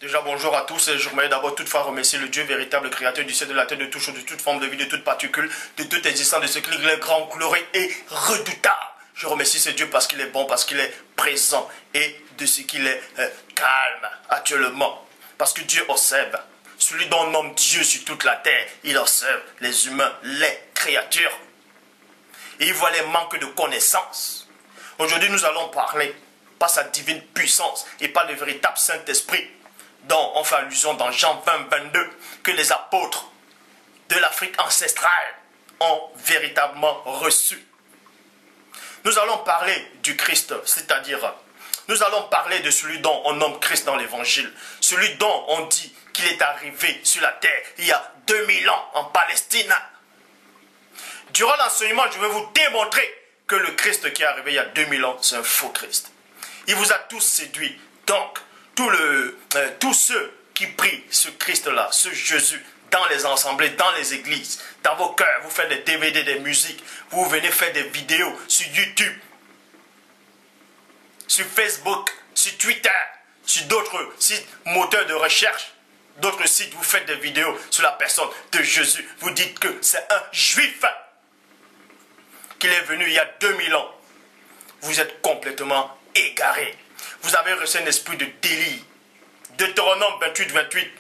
Déjà bonjour à tous, je voudrais d'abord toutefois remercier le Dieu véritable, créateur du ciel, de la terre, de toute chose, de toute forme de vie, de toute particule, de toute existence, de ce qu'il est grand, glorieux et redoutable. Je remercie ce Dieu parce qu'il est bon, parce qu'il est présent et de ce qu'il est calme actuellement. Parce que Dieu observe, celui dont on nomme Dieu sur toute la terre, il observe les humains, les créatures. Et il voit les manques de connaissances. Aujourd'hui nous allons parler par sa divine puissance et par le véritable Saint-Esprit, dont on fait allusion dans Jean 20, 22, que les apôtres de l'Afrique ancestrale ont véritablement reçu. Nous allons parler du Christ, c'est-à-dire, nous allons parler de celui dont on nomme Christ dans l'Évangile, celui dont on dit qu'il est arrivé sur la terre il y a 2000 ans en Palestine. Durant l'enseignement, je vais vous démontrer que le Christ qui est arrivé il y a 2000 ans, c'est un faux Christ. Il vous a tous séduit, donc, tous ceux qui prient ce Christ-là, ce Jésus, dans les assemblées, dans les églises, dans vos cœurs, vous faites des DVD, des musiques, vous venez faire des vidéos sur YouTube, sur Facebook, sur Twitter, sur d'autres sites moteurs de recherche, d'autres sites, vous faites des vidéos sur la personne de Jésus. Vous dites que c'est un juif, qu'il est venu il y a 2000 ans. Vous êtes complètement égaré. Vous avez reçu un esprit de délire. Deutéronome 28, 28.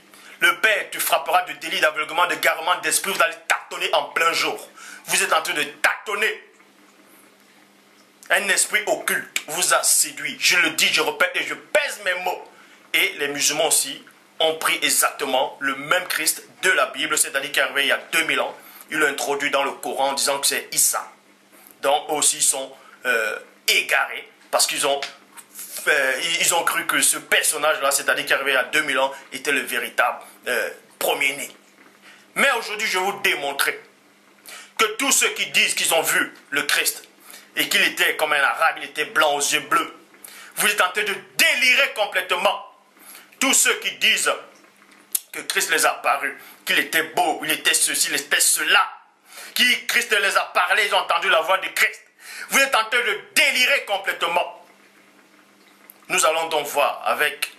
Le Père te frappera de délit, d'aveuglement, de garement d'esprit. Vous allez tâtonner en plein jour. Vous êtes en train de tâtonner. Un esprit occulte vous a séduit. Je le dis, je répète et je pèse mes mots. Et les musulmans aussi ont pris exactement le même Christ de la Bible, c'est-à-dire qu'il est arrivé il y a 2000 ans. Ils l'ont introduit dans le Coran en disant que c'est Issa. Donc eux aussi sont égarés parce qu'ils ont cru que ce personnage-là, c'est-à-dire qui est arrivé il y a 2000 ans, était le véritable premier-né. Mais aujourd'hui, je vais vous démontrer que tous ceux qui disent qu'ils ont vu le Christ et qu'il était comme un arabe, il était blanc aux yeux bleus, vous êtes en train de délirer complètement. Tous ceux qui disent que Christ les a apparus, qu'il était beau, il était ceci, il était cela, qui Christ les a parlé, ils ont entendu la voix de Christ. Vous êtes en train de délirer complètement. Nous allons donc voir avec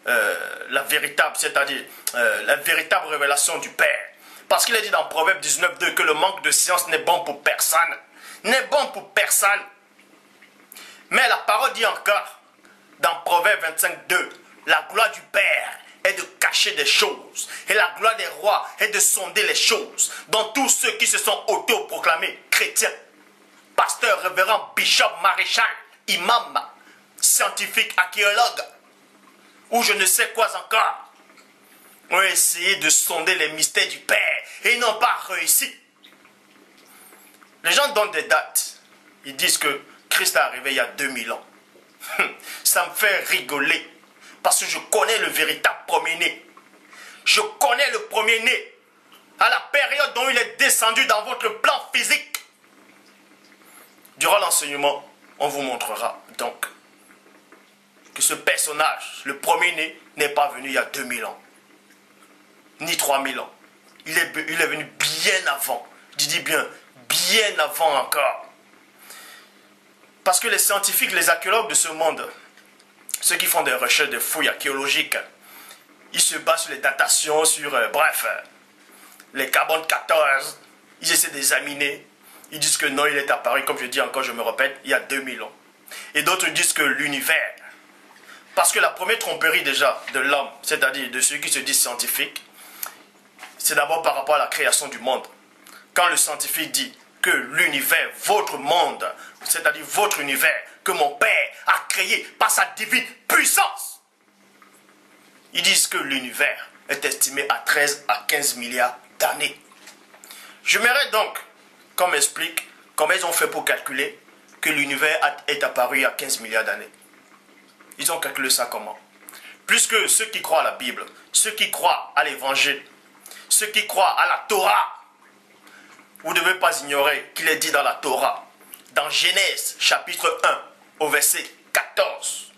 la véritable, c'est-à-dire la véritable révélation du Père. Parce qu'il est dit dans Proverbe 19, 2 que le manque de science n'est bon pour personne. N'est bon pour personne. Mais la parole dit encore, dans Proverbe 25, 2, la gloire du Père est de cacher des choses. Et la gloire des rois est de sonder les choses. Dans tous ceux qui se sont autoproclamés chrétiens, pasteurs, révérends, bishops, maréchal, imams, scientifiques, archéologues, ou je ne sais quoi encore, ont essayé de sonder les mystères du Père et ils n'ont pas réussi. Les gens donnent des dates. Ils disent que Christ est arrivé il y a 2000 ans. Ça me fait rigoler parce que je connais le véritable premier-né. Je connais le premier-né à la période dont il est descendu dans votre plan physique. Durant l'enseignement, on vous montrera donc que ce personnage, le premier-né, n'est pas venu il y a 2000 ans, ni 3000 ans. Il est venu bien avant. Je dis bien avant encore. Parce que les scientifiques, les archéologues de ce monde, ceux qui font des recherches, des fouilles archéologiques, ils se basent sur les datations, sur, les carbone 14. Ils essaient d'examiner. Ils disent que non, il est apparu, comme je dis encore, je me répète, il y a 2000 ans. Et d'autres disent que l'univers, parce que la première tromperie déjà de l'homme, c'est-à-dire de ceux qui se disent scientifiques, c'est d'abord par rapport à la création du monde. Quand le scientifique dit que l'univers, votre monde, c'est-à-dire votre univers, que mon Père a créé par sa divine puissance, ils disent que l'univers est estimé à 13 à 15 milliards d'années. J'aimerais donc qu'on m'explique comment ils ont fait pour calculer que l'univers est apparu il y a 15 milliards d'années. Ils ont calculé ça comment? Puisque ceux qui croient à la Bible, ceux qui croient à l'Évangile, ceux qui croient à la Torah, vous ne devez pas ignorer qu'il est dit dans la Torah, dans Genèse chapitre 1 au verset 14,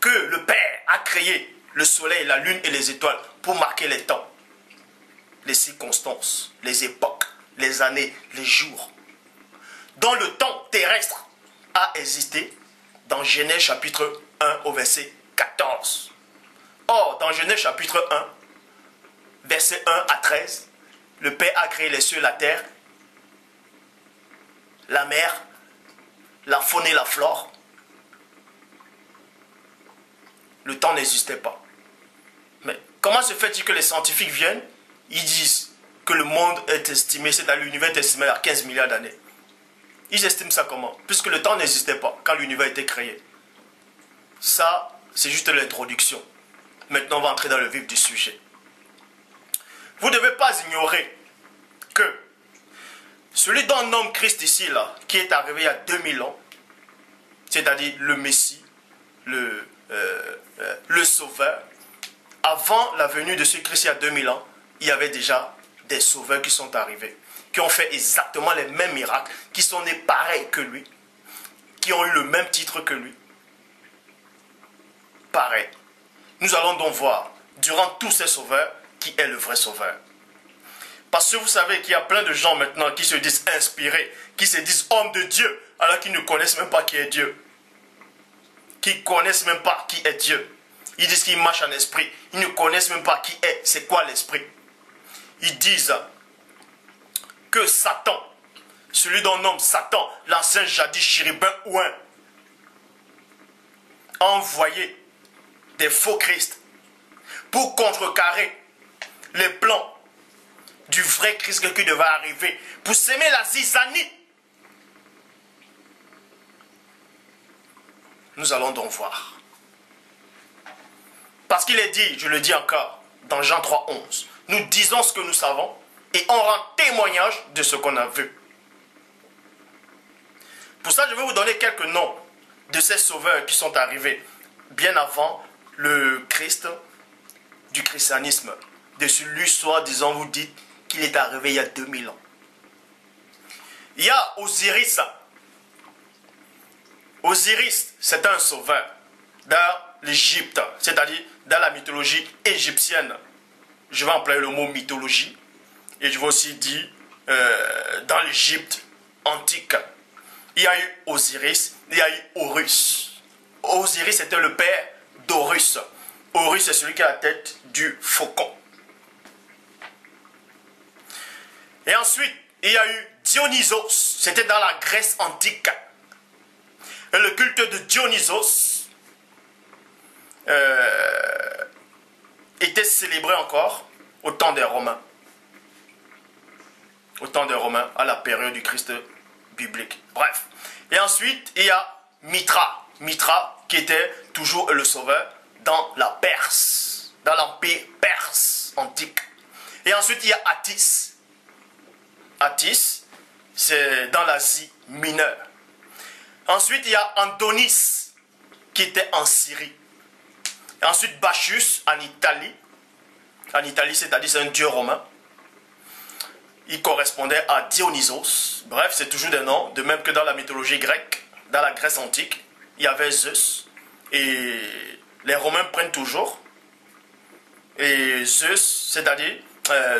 que le Père a créé le soleil, la lune et les étoiles pour marquer les temps, les circonstances, les époques, les années, les jours, dont le temps terrestre a existé dans Genèse chapitre 1 au verset 14. Or, dans Genèse chapitre 1, verset 1 à 13, le Père a créé les cieux et la terre, la mer, la faune et la flore. Le temps n'existait pas. Mais comment se fait-il que les scientifiques viennent, ils disent que le monde est estimé, c'est-à-dire l'univers est estimé à 15 milliards d'années. Ils estiment ça comment? Puisque le temps n'existait pas quand l'univers a été créé. Ça, c'est juste l'introduction. Maintenant, on va entrer dans le vif du sujet. Vous ne devez pas ignorer que celui dont on nomme Christ ici, là, qui est arrivé il y a 2000 ans, c'est-à-dire le Messie, le Sauveur, avant la venue de ce Christ il y a 2000 ans, il y avait déjà des sauveurs qui sont arrivés, qui ont fait exactement les mêmes miracles, qui sont nés pareils que lui, qui ont eu le même titre que lui. Pareil. Nous allons donc voir, durant tous ces sauveurs, qui est le vrai sauveur. Parce que vous savez qu'il y a plein de gens maintenant qui se disent inspirés, qui se disent hommes de Dieu, alors qu'ils ne connaissent même pas qui est Dieu. Qui ne connaissent même pas qui est Dieu. Ils disent qu'ils marchent en esprit. Ils ne connaissent même pas qui est, c'est quoi l'esprit. Ils disent que Satan, celui dont on nomme Satan, l'ancien jadis chérubin ouin, a envoyé des faux Christ pour contrecarrer les plans du vrai Christ qui devait arriver, pour s'aimer la zizanie. Nous allons donc voir. Parce qu'il est dit, je le dis encore, dans Jean 3, 11, nous disons ce que nous savons et on rend témoignage de ce qu'on a vu. Pour ça, je vais vous donner quelques noms de ces sauveurs qui sont arrivés bien avant le Christ, du christianisme, de celui soi-disant vous dites qu'il est arrivé il y a 2000 ans. Il y a Osiris. Osiris, c'est un sauveur dans l'Égypte, c'est-à-dire dans la mythologie égyptienne. Je vais employer le mot mythologie et je vais aussi dire dans l'Égypte antique. Il y a eu Osiris, il y a eu Horus. Osiris était le père d'Horus. Horus, c'est celui qui a la tête du faucon. Et ensuite, il y a eu Dionysos. C'était dans la Grèce antique. Et le culte de Dionysos était célébré encore au temps des Romains. Au temps des Romains, à la période du Christ biblique. Bref. Et ensuite, il y a Mithra. Mithra, qui était toujours le sauveur dans la Perse, dans l'empire perse antique. Et ensuite, il y a Attis. Attis, c'est dans l'Asie mineure. Ensuite, il y a Antonis, qui était en Syrie. Et ensuite, Bacchus, en Italie. En Italie, c'est-à-dire c'est un dieu romain. Il correspondait à Dionysos. Bref, c'est toujours des noms. De même que dans la mythologie grecque, dans la Grèce antique, il y avait Zeus. Et les Romains prennent toujours. Et Zeus, c'est-à-dire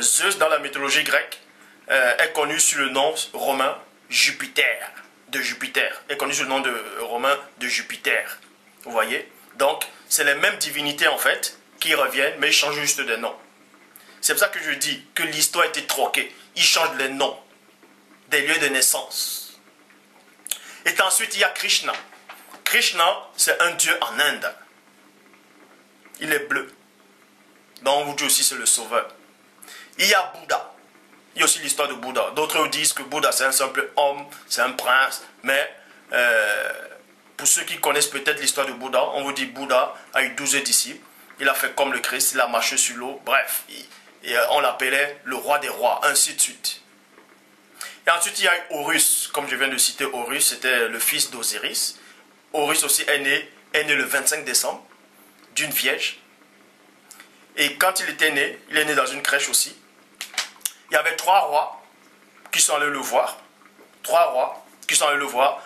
Zeus dans la mythologie grecque, est connu sous le nom romain Jupiter. De Jupiter. Est connu sous le nom romain de Jupiter. Vous voyez? Donc, c'est les mêmes divinités en fait qui reviennent, mais ils changent juste de nom. C'est pour ça que je dis que l'histoire a été troquée. Ils changent les noms des lieux de naissance. Et ensuite, il y a Krishna. Krishna, c'est un dieu en Inde. Il est bleu. Donc, on vous dit aussi c'est le sauveur. Il y a Bouddha. Il y a aussi l'histoire de Bouddha. D'autres disent que Bouddha, c'est un simple homme, c'est un prince. Mais pour ceux qui connaissent peut-être l'histoire de Bouddha, on vous dit Bouddha a eu 12 disciples. Il a fait comme le Christ, il a marché sur l'eau. Bref, on l'appelait le roi des rois, ainsi de suite. Et ensuite, il y a eu Horus. Comme je viens de citer Horus, c'était le fils d'Osiris. Horus aussi est né le 25 décembre d'une vierge. Et quand il était né, il est né dans une crèche aussi. Il y avait 3 rois qui sont allés le voir. 3 rois qui sont allés le voir.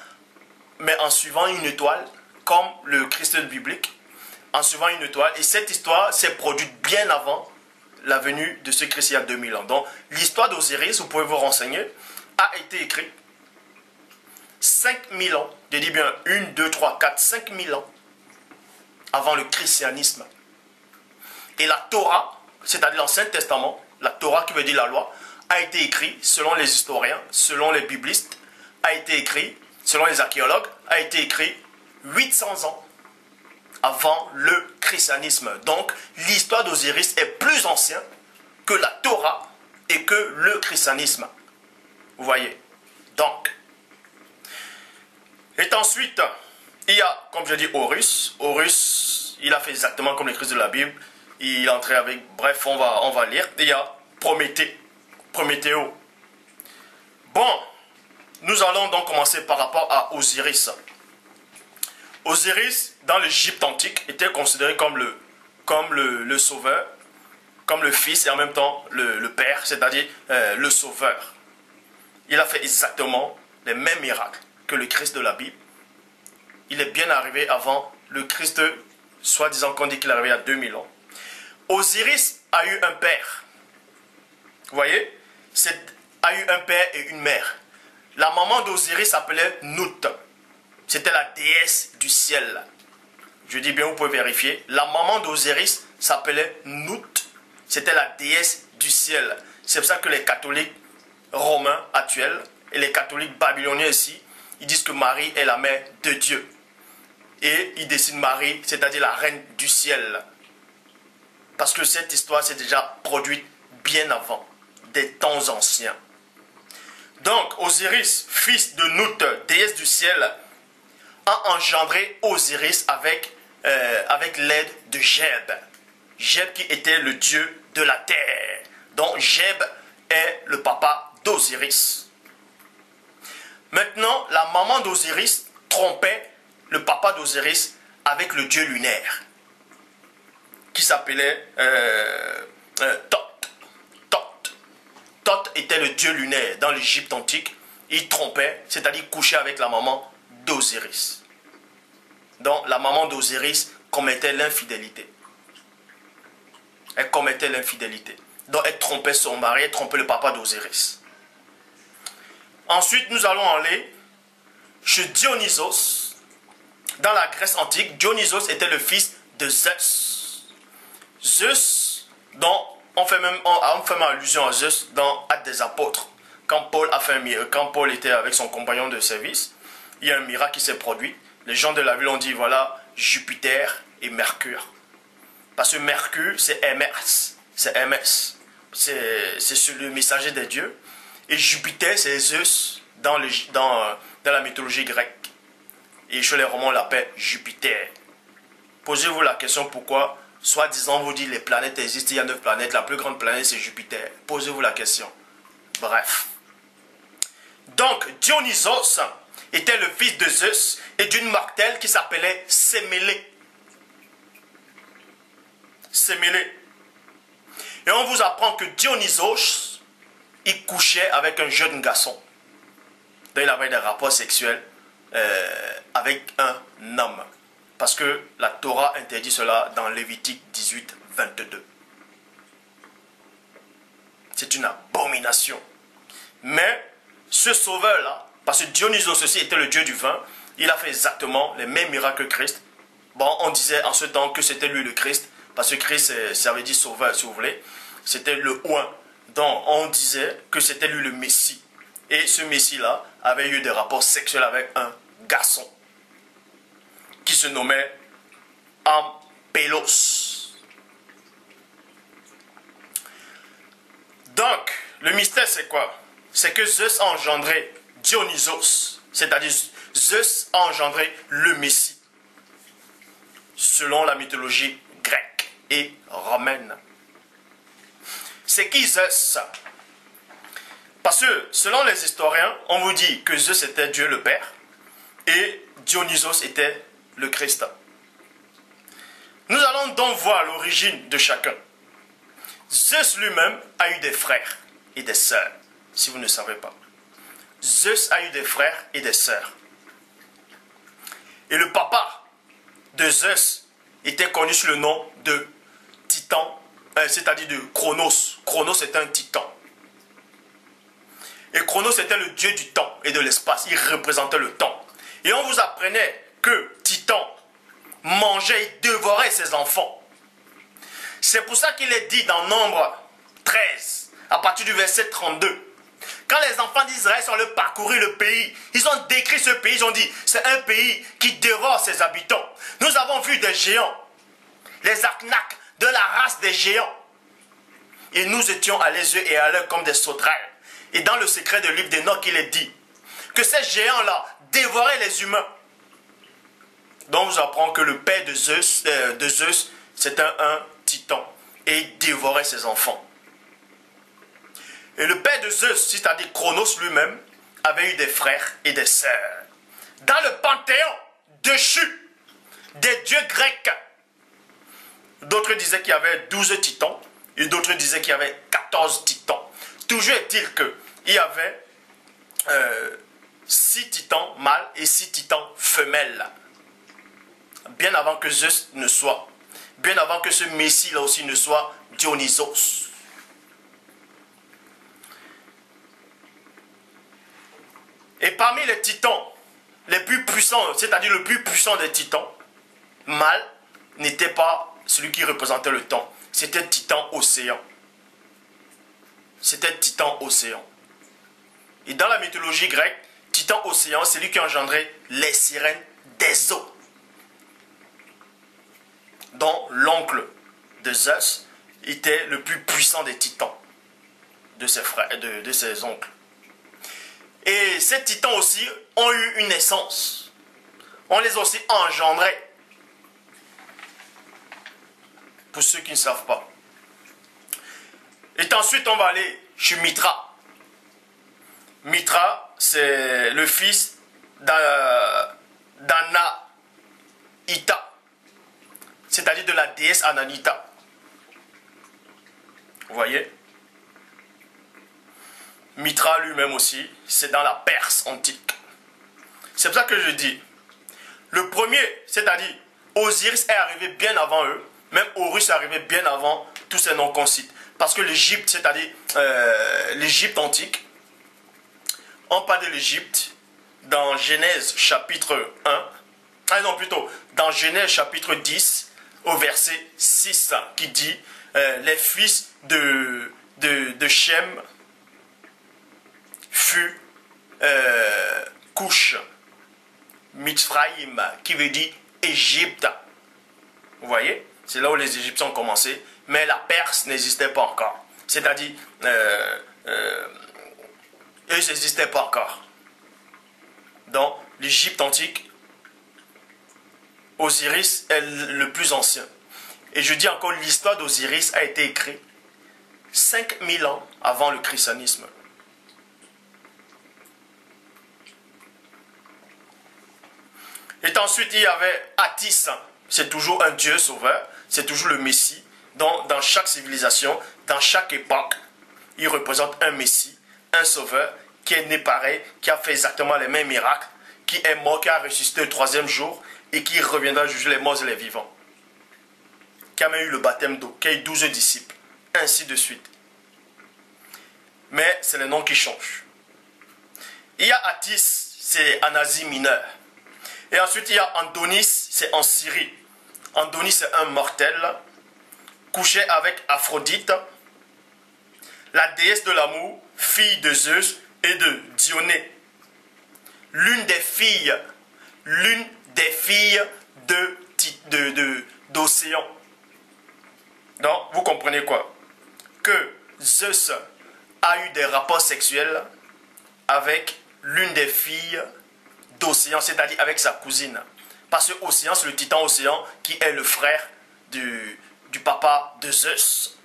Mais en suivant une étoile, comme le Christ biblique, en suivant une étoile. Et cette histoire s'est produite bien avant la venue de ce Christ il y a 2000 ans. Donc, l'histoire d'Osiris, vous pouvez vous renseigner, a été écrite 5000 ans, je dis bien 1, 2, 3, 4, 5000 ans avant le christianisme. Et la Torah, c'est-à-dire l'Ancien Testament, la Torah qui veut dire la loi, a été écrit, selon les historiens, selon les biblistes, a été écrit, selon les archéologues, a été écrit 800 ans avant le christianisme. Donc, l'histoire d'Osiris est plus ancienne que la Torah et que le christianisme. Vous voyez? Donc, et ensuite, il y a, comme je dis, Horus. Horus, il a fait exactement comme le Christ de la Bible. Il est entré avec, bref, on va lire. Il y a Prométhée. Prométhéo. Bon, nous allons donc commencer par rapport à Osiris. Osiris, dans l'Égypte antique, était considéré comme le sauveur, comme le fils et en même temps le père, c'est-à-dire le sauveur. Il a fait exactement les mêmes miracles que le Christ de la Bible. Il est bien arrivé avant le Christ, soi-disant qu'on dit qu'il est arrivé il y a 2000 ans. Osiris a eu un père. Vous voyez? A eu un père et une mère. La maman d'Osiris s'appelait Nout. C'était la déesse du ciel. Je dis bien, vous pouvez vérifier. La maman d'Osiris s'appelait Nout. C'était la déesse du ciel. C'est pour ça que les catholiques romains actuels et les catholiques babyloniens ici, ils disent que Marie est la mère de Dieu. Et ils dessinent Marie, c'est-à-dire la reine du ciel. Parce que cette histoire s'est déjà produite bien avant, des temps anciens. Donc, Osiris, fils de Nout, déesse du ciel, a engendré Osiris avec l'aide de Geb. Geb qui était le dieu de la terre. Donc, Geb est le papa d'Osiris. Maintenant, la maman d'Osiris trompait le papa d'Osiris avec le dieu lunaire, qui s'appelait Thoth. Thoth était le dieu lunaire dans l'Égypte antique. Il trompait, c'est-à-dire couchait avec la maman d'Osiris. Donc la maman d'Osiris commettait l'infidélité. Elle commettait l'infidélité. Donc elle trompait son mari, elle trompait le papa d'Osiris. Ensuite, nous allons aller chez Dionysos. Dans la Grèce antique, Dionysos était le fils de Zeus. Zeus, dont on fait même allusion à Zeus dans Actes des Apôtres. Quand Paul était avec son compagnon de service, il y a un miracle qui s'est produit. Les gens de la ville ont dit, voilà, Jupiter et Mercure. Parce que Mercure, c'est Hermès. C'est Hermès. C'est le messager des dieux. Et Jupiter, c'est Zeus dans la mythologie grecque. Et chez les Romains, on l'appelle Jupiter. Posez-vous la question pourquoi, soi-disant, vous dites les planètes existent, il y a 9 planètes, la plus grande planète c'est Jupiter. Posez-vous la question. Bref. Donc, Dionysos était le fils de Zeus et d'une martelle qui s'appelait Sémélé. Sémélé. Et on vous apprend que Dionysos, il couchait avec un jeune garçon. Donc il avait des rapports sexuels avec un homme. Parce que la Torah interdit cela dans Lévitique 18, 22. C'est une abomination. Mais ce sauveur-là, parce que Dionysos aussi était le dieu du vin, il a fait exactement les mêmes miracles que Christ. Bon, on disait en ce temps que c'était lui le Christ, parce que Christ, ça veut dire sauveur, si vous voulez. C'était le oint. Donc, on disait que c'était lui le Messie. Et ce Messie-là avait eu des rapports sexuels avec un garçon qui se nommait Ampélos. Donc, le mystère c'est quoi? C'est que Zeus a engendré Dionysos, c'est-à-dire Zeus a engendré le Messie, selon la mythologie grecque et romaine. C'est qui Zeus? Parce que selon les historiens, on vous dit que Zeus était Dieu le Père et Dionysos était le Christ. Nous allons donc voir l'origine de chacun. Zeus lui-même a eu des frères et des sœurs, si vous ne savez pas. Zeus a eu des frères et des sœurs. Et le papa de Zeus était connu sous le nom de Titan, c'est-à-dire de Chronos. Chronos est un titan. Et Chronos était le dieu du temps et de l'espace. Il représentait le temps. Et on vous apprenait que Titan mangeait et dévorait ses enfants. C'est pour ça qu'il est dit dans Nombre 13, à partir du verset 32. Quand les enfants d'Israël sont allés parcourir le pays, ils ont décrit ce pays, ils ont dit, c'est un pays qui dévore ses habitants. Nous avons vu des géants, les Aknaks, de la race des géants. Et nous étions à les yeux et à l'œil comme des sauterelles. Et dans le secret de livre d'Enoch, il est dit que ces géants-là dévoraient les humains. Donc, on vous apprend que le père de Zeus, c'était un titan et il dévorait ses enfants. Et le père de Zeus, c'est-à-dire Chronos lui-même, avait eu des frères et des sœurs. Dans le panthéon déchu des dieux grecs, d'autres disaient qu'il y avait 12 titans et d'autres disaient qu'il y avait 14 titans. Toujours est-il qu'il y avait 6 titans mâles et 6 titans femelles. Bien avant que Zeus ne soit, bien avant que ce Messie-là aussi ne soit Dionysos. Et parmi les titans les plus puissants, c'est-à-dire le plus puissant des titans, mâle n'était pas celui qui représentait le temps. C'était Titan Océan. C'était Titan Océan. Et dans la mythologie grecque, Titan Océan, c'est lui qui engendrait les sirènes des eaux. Dont l'oncle de Zeus était le plus puissant des titans, de ses frères, de ses oncles. Et ces titans aussi ont eu une naissance. On les a aussi engendrés. Pour ceux qui ne savent pas. Et ensuite, on va aller chez Mitra. Mitra, c'est le fils d'Anaïta. C'est-à-dire de la déesse Ananita. Vous voyez? Mitra lui-même aussi, c'est dans la Perse antique. C'est pour ça que je dis, le premier, c'est-à-dire Osiris est arrivé bien avant eux, même Horus est arrivé bien avant tous ces noms qu'on cite. Parce que l'Égypte, c'est-à-dire l'Égypte antique, on parle de l'Égypte dans Genèse chapitre 1, non plutôt, dans Genèse chapitre 10, au verset 6, qui dit, les fils de Shem fut Cush, Mitzraïm, qui veut dire Égypte. Vous voyez? C'est là où les Égyptiens ont commencé, mais la Perse n'existait pas encore. C'est-à-dire, eux n'existaient pas encore. Dans l'Égypte antique, Osiris est le plus ancien. Et je dis encore, l'histoire d'Osiris a été écrite 5000 ans avant le christianisme. Et ensuite, il y avait Attis, c'est toujours un dieu sauveur, c'est toujours le Messie. Dans chaque civilisation, dans chaque époque, il représente un Messie, un sauveur, qui est né pareil, qui a fait exactement les mêmes miracles, qui est mort, qui a ressuscité le 3e jour, et qui reviendra juger les morts et les vivants. Qui a même eu le baptême d'eau, qui a eu 12 disciples, ainsi de suite. Mais c'est le nom qui change. Il y a Attis, c'est en Asie mineure. Et ensuite, il y a Andonis, c'est en Syrie. Andonis, c'est un mortel, couché avec Aphrodite, la déesse de l'amour, fille de Zeus et de Dionée. L'une des filles d'Océan. Donc, vous comprenez quoi? Que Zeus a eu des rapports sexuels avec l'une des filles d'Océan, c'est-à-dire avec sa cousine. Parce que Océan, c'est le titan Océan qui est le frère du papa de Zeus.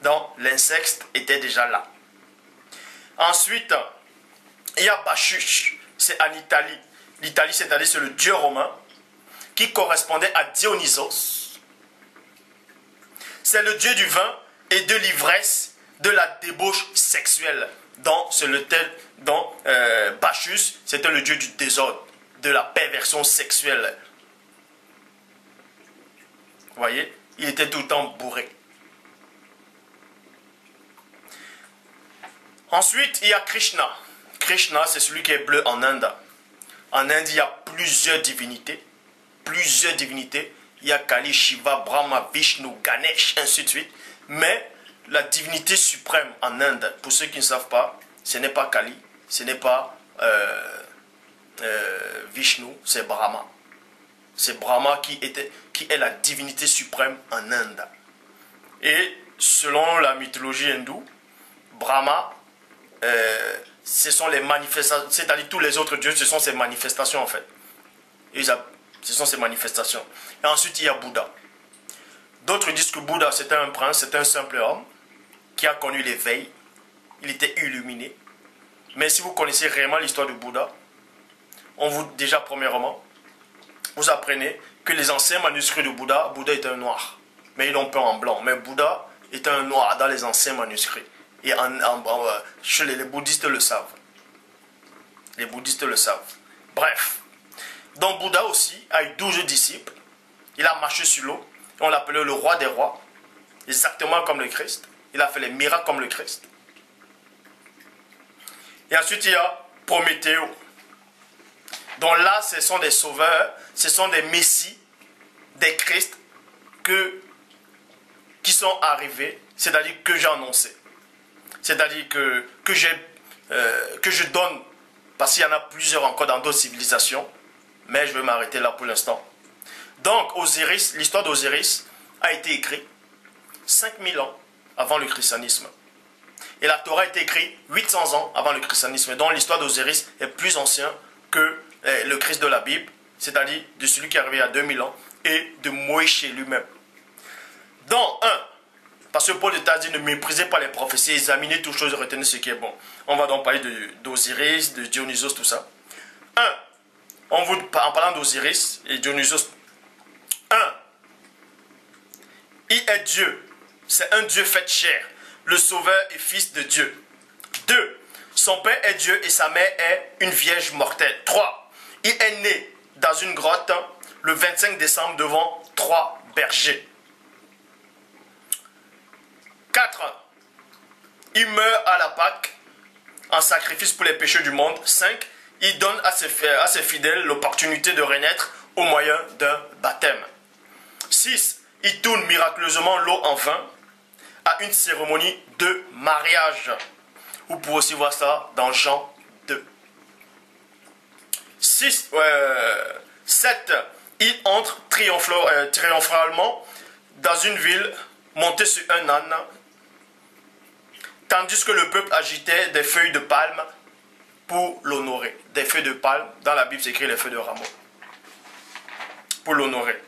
Donc, l'inceste était déjà là. Ensuite, il y a Bacchus, c'est en Italie. L'Italie, c'est-à-dire c'est le dieu romain qui correspondait à Dionysos. C'est le dieu du vin et de l'ivresse, de la débauche sexuelle. Donc, c'est le tel dont Bacchus, c'était le dieu du désordre, de la perversion sexuelle. Vous voyez, il était tout le temps bourré. Ensuite, il y a Krishna. Krishna, c'est celui qui est bleu en Inde. En Inde, il y a plusieurs divinités. Plusieurs divinités. il y a Kali, Shiva, Brahma, Vishnu, Ganesh, ainsi de suite. Mais la divinité suprême en Inde, pour ceux qui ne savent pas, ce n'est pas Kali, ce n'est pas Vishnu, c'est Brahma. C'est Brahma qui est la divinité suprême en Inde. Et selon la mythologie hindoue, Brahma, ce sont les manifestations, c'est-à-dire tous les autres dieux, ce sont ces manifestations en fait. Ce sont ces manifestations. Et ensuite, il y a Bouddha. D'autres disent que Bouddha, c'était un prince, c'était un simple homme qui a connu l'éveil. Il était illuminé. Mais si vous connaissez réellement l'histoire de Bouddha, déjà premièrement, vous apprenez que les anciens manuscrits de Bouddha, Bouddha était un noir. Mais ils l'ont peint en blanc. Mais Bouddha était un noir dans les anciens manuscrits. Et les bouddhistes le savent. Les bouddhistes le savent. Bref. Donc Bouddha aussi a eu 12 disciples. Il a marché sur l'eau. On l'appelait le roi des rois. Exactement comme le Christ. Il a fait les miracles comme le Christ. Et ensuite il y a Prométhée. Donc là, ce sont des sauveurs, ce sont des messies, des Christ qui sont arrivés, c'est-à-dire que j'ai annoncé. C'est-à-dire que je donne, parce qu'il y en a plusieurs encore dans d'autres civilisations, mais je vais m'arrêter là pour l'instant. Donc, Osiris, l'histoire d'Osiris a été écrite 5000 ans avant le christianisme. Et la Torah a été écrite 800 ans avant le christianisme. Donc, l'histoire d'Osiris est plus ancienne que le Christ de la Bible, c'est-à-dire de celui qui est arrivé il y a 2000 ans, et de Moïse lui-même. Donc, parce que Paul t'a dit ne méprisez pas les prophéties, examinez toutes choses et retenez ce qui est bon. On va donc parler d'Osiris, de Dionysos, tout ça. En parlant d'Osiris et Dionysos, il est Dieu. C'est un Dieu fait chair. Le sauveur et fils de Dieu. 2. Son père est Dieu et sa mère est une vierge mortelle. 3. Il est né dans une grotte le 25 décembre devant 3 bergers. 4. Il meurt à la Pâque en sacrifice pour les péchés du monde. 5. Il donne à ses fidèles l'opportunité de renaître au moyen d'un baptême. 6. Il tourne miraculeusement l'eau en vin à une cérémonie de mariage. Vous pouvez aussi voir ça dans Jean 2. 7. Il entre triomphalement dans une ville monté sur un âne, tandis que le peuple agitait des feuilles de palme pour l'honorer. Des feuilles de palme, dans la Bible c'est écrit les feuilles de rameau. Pour l'honorer.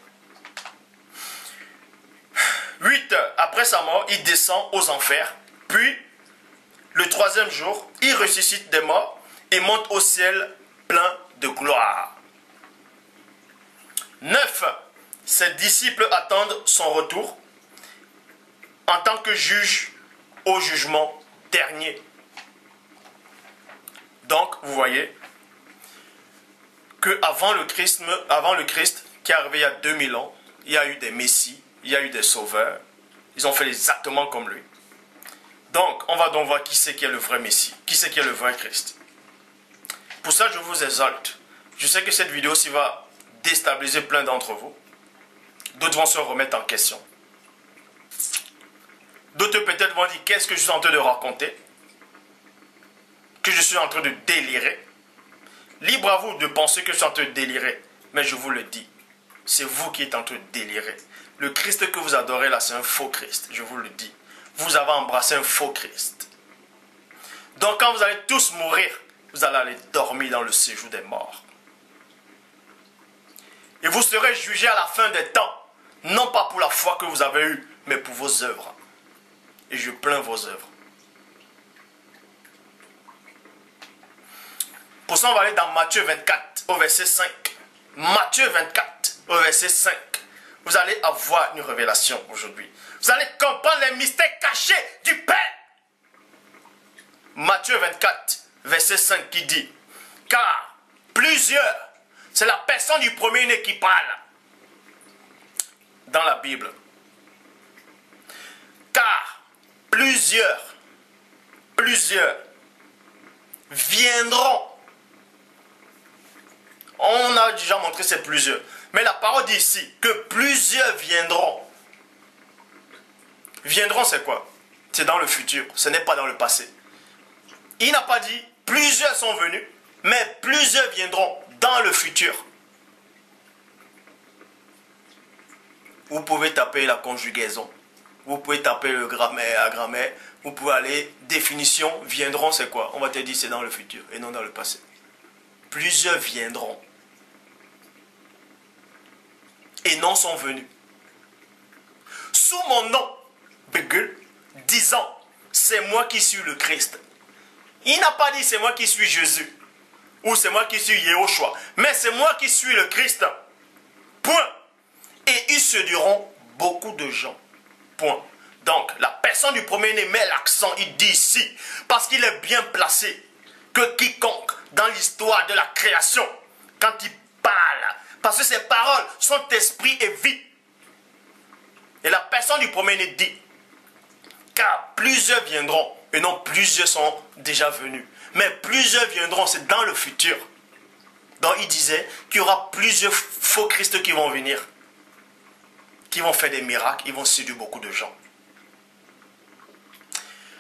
8. Après sa mort, il descend aux enfers. Puis, le 3e jour, il ressuscite des morts et monte au ciel plein de gloire. 9. Ses disciples attendent son retour en tant que juge au jugement dernier. Donc, vous voyez que avant le Christ qui est arrivé il y a 2000 ans, il y a eu des messies, il y a eu des sauveurs. Ils ont fait exactement comme lui. Donc, on va donc voir qui c'est qui est le vrai Messie, qui c'est qui est le vrai Christ. Pour ça, je vous exalte. Je sais que cette vidéo aussi va déstabiliser plein d'entre vous. D'autres vont se remettre en question. D'autres peut-être vont dire, qu'est-ce que je suis en train de raconter? Que je suis en train de délirer. Libre à vous de penser que je suis en train de délirer. Mais je vous le dis, c'est vous qui êtes en train de délirer. Le Christ que vous adorez là, c'est un faux Christ, je vous le dis. Vous avez embrassé un faux Christ. Donc quand vous allez tous mourir, vous allez aller dormir dans le séjour des morts. Et vous serez jugés à la fin des temps, non pas pour la foi que vous avez eue, mais pour vos œuvres. Et je plains vos œuvres. Pour ça, on va aller dans Matthieu 24, au verset 5. Matthieu 24, au verset 5. Vous allez avoir une révélation aujourd'hui. Vous allez comprendre les mystères cachés du Père. Matthieu 24, verset 5 qui dit, car plusieurs, c'est la personne du premier-né qui parle dans la Bible. Car plusieurs viendront. On a déjà montré ces plusieurs. Mais la parole dit ici que plusieurs viendront. Viendront, c'est quoi? C'est dans le futur, ce n'est pas dans le passé. Il n'a pas dit plusieurs sont venus, mais plusieurs viendront dans le futur. Vous pouvez taper la conjugaison, vous pouvez taper le grammaire, vous pouvez aller, définition, viendront, c'est quoi? On va te dire c'est dans le futur et non dans le passé. Plusieurs viendront et non sont venus. Sous mon nom, disant, c'est moi qui suis le Christ. Il n'a pas dit c'est moi qui suis Jésus ou c'est moi qui suis Yehoshua, mais c'est moi qui suis le Christ. Point. Et ils se diront beaucoup de gens. Point. Donc, la personne du premier-né met l'accent, il dit ici, parce qu'il est bien placé, que quiconque dans l'histoire de la création, quand il parle, parce que ses paroles sont esprit et vie. Et la personne du premier-né dit, car plusieurs viendront, et non plusieurs sont déjà venus. Mais plusieurs viendront, c'est dans le futur. Donc il disait qu'il y aura plusieurs faux Christ qui vont venir, qui vont faire des miracles, ils vont séduire beaucoup de gens.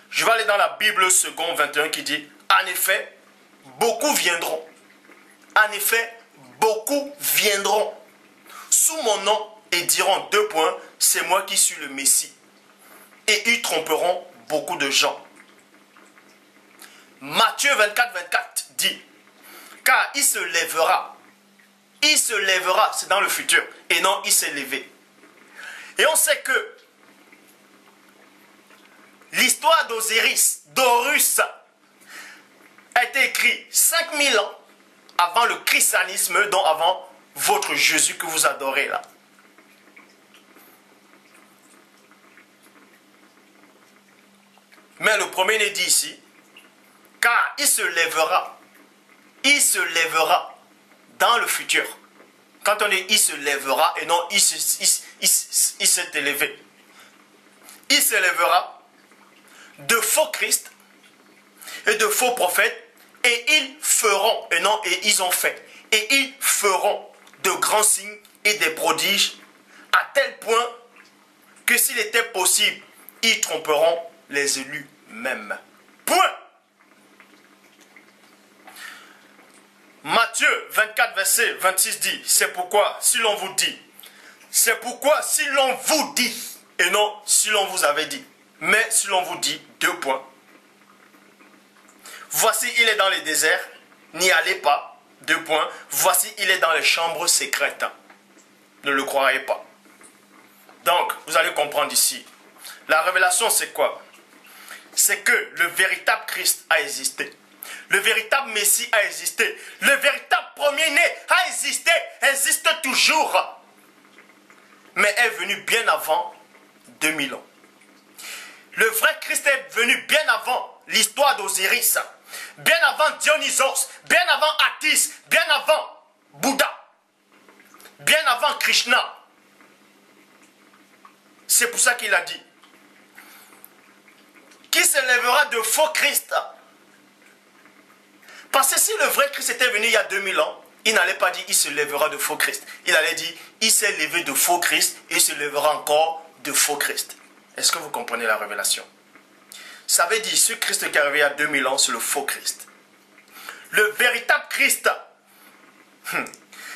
Je vais aller dans la Bible second 21 qui dit, en effet, beaucoup viendront. En effet, beaucoup viendront sous mon nom et diront deux points, c'est moi qui suis le Messie. Et ils tromperont beaucoup de gens. Matthieu 24, 24 dit, car il se lèvera, c'est dans le futur, et non il s'est levé. Et on sait que l'histoire d'Horus a été écrite 5000 ans avant le christianisme, donc avant votre Jésus que vous adorez là. Mais le premier-né dit ici, car il se lèvera dans le futur. Quand on dit il se lèvera et non il s'est élevé. Il se lèvera de faux Christ et de faux prophètes et ils feront, et non et ils ont fait, et ils feront de grands signes et des prodiges à tel point que s'il était possible, ils tromperont les élus même. Point. Matthieu 24, verset 26 dit, c'est pourquoi si l'on vous dit, et non si l'on vous avait dit, mais si l'on vous dit, deux points. Voici, il est dans les déserts, n'y allez pas, deux points. Voici, il est dans les chambres secrètes, ne le croyez pas. Donc, vous allez comprendre ici, la révélation c'est quoi? C'est que le véritable Christ a existé. Le véritable Messie a existé. Le véritable premier-né a existé, existe toujours. Mais est venu bien avant 2000 ans. Le vrai Christ est venu bien avant l'histoire d'Osiris, bien avant Dionysos, bien avant Attis, bien avant Bouddha, bien avant Krishna. C'est pour ça qu'il a dit, qui se lèvera de faux Christ? Parce que si le vrai Christ était venu il y a 2000 ans, il n'allait pas dire il se lèvera de faux Christ. Il allait dire il s'est levé de faux Christ et il se lèvera encore de faux Christ. Est-ce que vous comprenez la révélation? Ça veut dire ce Christ qui est arrivé il y a 2000 ans, c'est le faux Christ. Le véritable Christ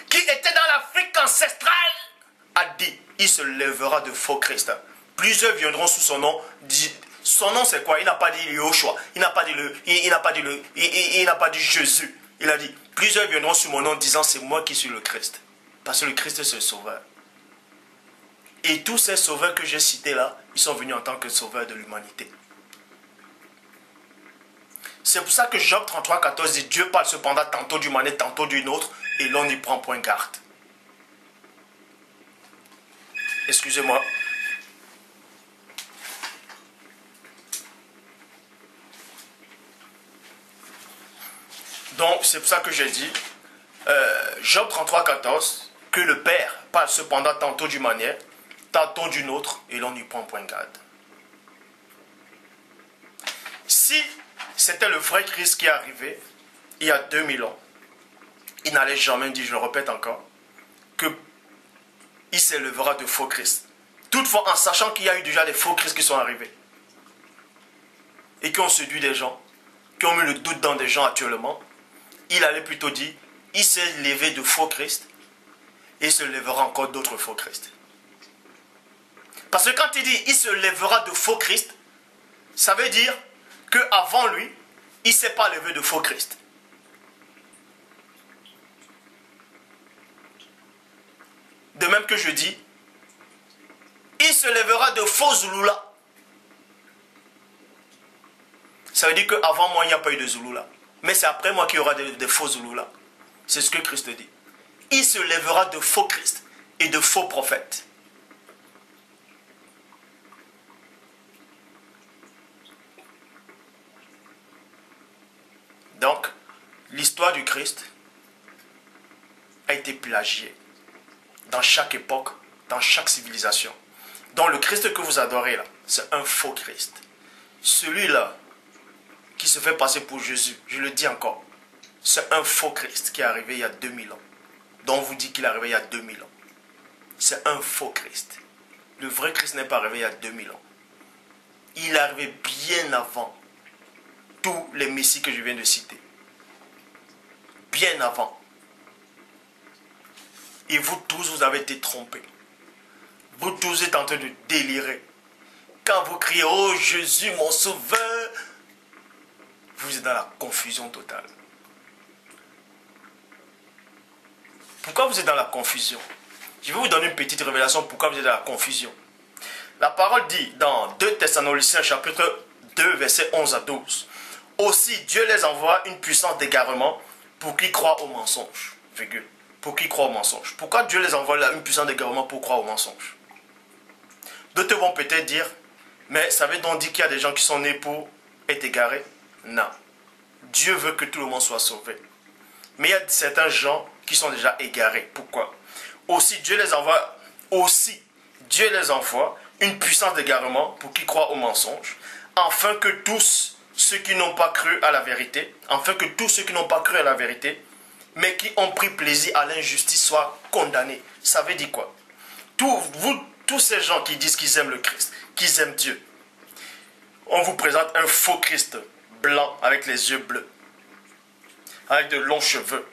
qui était dans l'Afrique ancestrale a dit il se lèvera de faux Christ. Plusieurs viendront sous son nom. Son nom c'est quoi? Il n'a pas dit Yehoshua, il n'a pas dit Jésus. Il a dit plusieurs viendront sous mon nom disant c'est moi qui suis le Christ. Parce que le Christ c'est le sauveur. Et tous ces sauveurs que j'ai cités là, ils sont venus en tant que sauveurs de l'humanité. C'est pour ça que Job 33, 14 dit Dieu parle cependant tantôt d'une manière, tantôt d'une autre, et l'on n'y prend point garde. Excusez-moi. Donc, c'est pour ça que j'ai dit, Job 33, 14, que le Père parle cependant tantôt d'une manière, tantôt d'une autre, et l'on n'y prend point garde. Si c'était le vrai Christ qui est arrivé, il y a 2000 ans, il n'allait jamais dire, je le répète encore, que il s'élèvera de faux Christ. Toutefois, en sachant qu'il y a eu déjà des faux Christ qui sont arrivés et qui ont séduit des gens, qui ont mis le doute dans des gens actuellement, il allait plutôt dire, il s'est levé de faux Christ et il se lèvera encore d'autres faux Christ. Parce que quand il dit, il se lèvera de faux Christ, ça veut dire qu'avant lui, il ne s'est pas levé de faux Christ. De même que je dis, il se lèvera de faux Zulula. Ça veut dire qu'avant moi, il n'y a pas eu de Zulula. Mais c'est après moi qu'il y aura des faux Zulula. C'est ce que Christ dit. Il se lèvera de faux Christ et de faux prophètes. Donc, l'histoire du Christ a été plagiée dans chaque époque, dans chaque civilisation. Donc le Christ que vous adorez là, c'est un faux Christ. Celui-là qui se fait passer pour Jésus, je le dis encore, c'est un faux Christ qui est arrivé il y a 2000 ans. Dont on vous dit qu'il est arrivé il y a 2000 ans. C'est un faux Christ. Le vrai Christ n'est pas arrivé il y a 2000 ans. Il est arrivé bien avant tous les messies que je viens de citer. Bien avant. Et vous tous, vous avez été trompés. Vous tous êtes en train de délirer. Quand vous criez, oh Jésus mon sauveur, vous êtes dans la confusion totale. Pourquoi vous êtes dans la confusion? Je vais vous donner une petite révélation pourquoi vous êtes dans la confusion. La parole dit dans 2 Thessaloniciens chapitre 2 versets 11 à 12. Aussi Dieu les envoie une puissance d'égarement pour qu'ils croient au mensonge. Virgule. Pour qu'ils croient au mensonge. Pourquoi Dieu les envoie là une puissance d'égarement pour croire au mensonge? D'autres vont peut-être dire, mais ça veut donc dire qu'il y a des gens qui sont nés pour être égarés? Non. Dieu veut que tout le monde soit sauvé. Mais il y a certains gens qui sont déjà égarés. Pourquoi? Aussi Dieu les envoie une puissance d'égarement pour qu'ils croient au mensonge, afin que tous ceux qui n'ont pas cru à la vérité, mais qui ont pris plaisir à l'injustice soient condamnés. Ça veut dire quoi? Tous ces gens qui disent qu'ils aiment le Christ, qu'ils aiment Dieu, on vous présente un faux Christ blanc avec les yeux bleus, avec de longs cheveux.